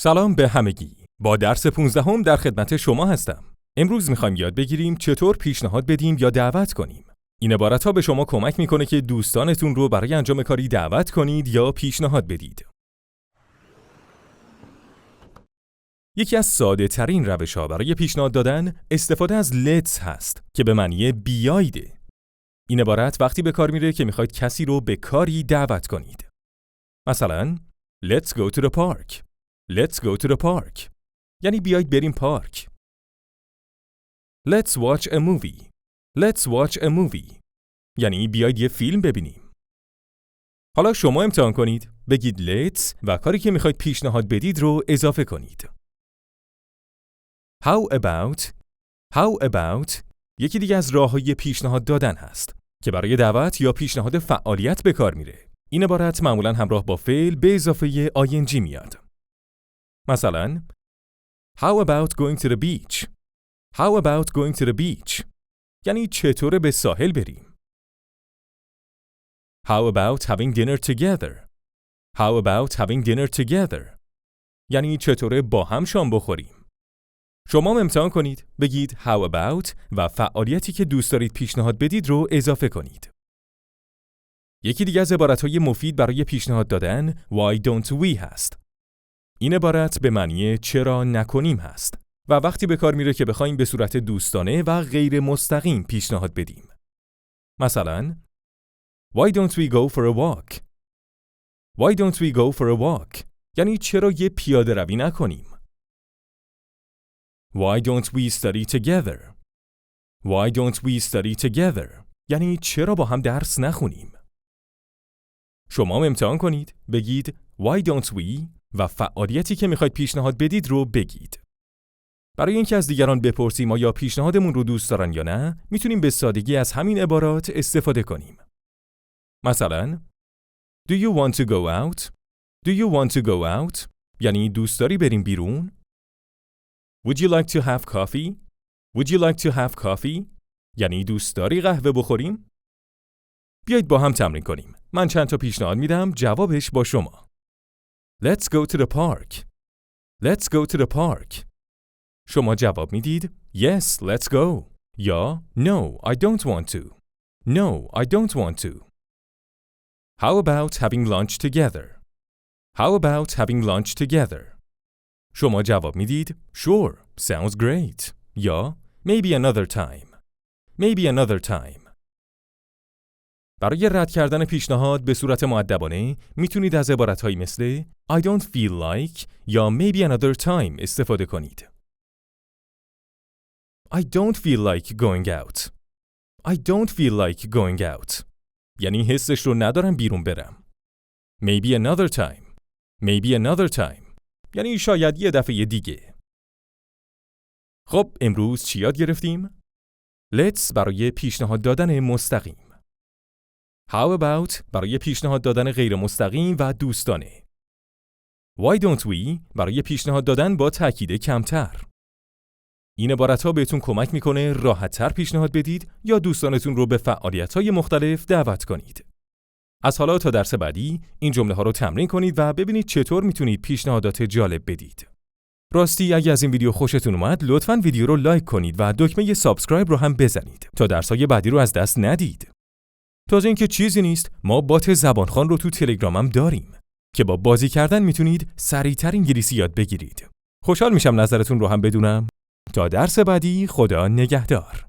سلام به همگی. با درس 15 در خدمت شما هستم. امروز میخوایم یاد بگیریم چطور پیشنهاد بدیم یا دعوت کنیم. این عبارت‌ها به شما کمک میکنه که دوستانتون رو برای انجام کاری دعوت کنید یا پیشنهاد بدید. یکی از ساده ترین روش‌ها برای پیشنهاد دادن استفاده از let's هست که به معنی بیایید. این عبارت وقتی به کار میره که میخواید کسی رو به کاری دعوت کنید. مثلا Let's go to the park. Let's go to the park. یعنی بیایید بریم پارک. Let's watch a movie. Let's watch a movie. یعنی بیایید یه فیلم ببینیم. حالا شما امتحان کنید. بگید let's و کاری که میخواید پیشنهاد بدید رو اضافه کنید. How about یکی دیگه از راه‌های پیشنهاد دادن هست که برای دعوت یا پیشنهاد فعالیت به کار میره. این عبارت معمولاً همراه با فعل به اضافه ing میاد. مثلا How about going to the beach? How about going to the beach? یعنی چطوره به ساحل بریم؟ How about having dinner together? How about having dinner together? یعنی چطوره با هم شام بخوریم؟ شما امتحان کنید. بگید how about و فعالیتی که دوست دارید پیشنهاد بدید رو اضافه کنید. یکی دیگه از عبارت‌های مفید برای پیشنهاد دادن why don't we هست. این عبارت به معنی چرا نکنیم هست و وقتی به کار میره که بخوایم به صورت دوستانه و غیر مستقیم پیشنهاد بدیم. مثلا Why don't we go for a walk? Why don't we go for a walk? یعنی چرا یه پیاده روی نکنیم؟ Why don't we study together? Why don't we study together? یعنی چرا با هم درس نخونیم؟ شما امتحان کنید. بگید Why don't we و فعالیتی که میخواید پیشنهاد بدید رو بگید. برای اینکه از دیگران بپرسیم آیا پیشنهادمون رو دوست دارن یا نه، میتونیم به سادگی از همین عبارات استفاده کنیم. مثلا Do you want to go out? Do you want to go out? یعنی دوست داری بریم بیرون؟ Would you like to have coffee? Would you like to have coffee? یعنی دوست داری قهوه بخوریم؟ بیایید با هم تمرین کنیم. من چند تا پیشنهاد میدم، جوابش با شما. Let's go to the park. Let's go to the park. شما جواب میدید Yes, let's go. یا No, I don't want to. No, I don't want to. How about having lunch together? How about having lunch together? شما جواب میدید Sure, sounds great. یا Maybe another time. Maybe another time. برای رد کردن پیشنهاد به صورت مؤدبانه میتونید از عبارتهایی مثل I don't feel like یا Maybe another time استفاده کنید. I don't feel like going out. I don't feel like going out. یعنی حسش رو ندارم بیرون برم. Maybe another time. Maybe another time. یعنی شاید یه دفعه دیگه. خب امروز چی یاد گرفتیم؟ Let's برای پیشنهاد دادن مستقیم. How about برای پیشنهاد دادن غیر مستقیم و دوستانه. Why don't we برای پیشنهاد دادن با تاکید کمتر. این عبارت‌ها بهتون کمک میکنه راحت‌تر پیشنهاد بدید یا دوستانتون رو به فعالیت‌های مختلف دعوت کنید. از حالا تا درس بعدی این جمله‌ها رو تمرین کنید و ببینید چطور میتونید پیشنهادات جالب بدید. راستی اگه از این ویدیو خوشتون اومد لطفاً ویدیو رو لایک کنید و دکمه سابسکرایب رو هم بزنید تا درس‌های بعدی رو از دست ندید. تازه اینکه چیزی نیست، ما بات زبانخوان رو تو تلگرامم داریم که با بازی کردن میتونید سریعتر انگلیسی یاد بگیرید. خوشحال میشم نظرتون رو هم بدونم. تا درس بعدی خدا نگهدار.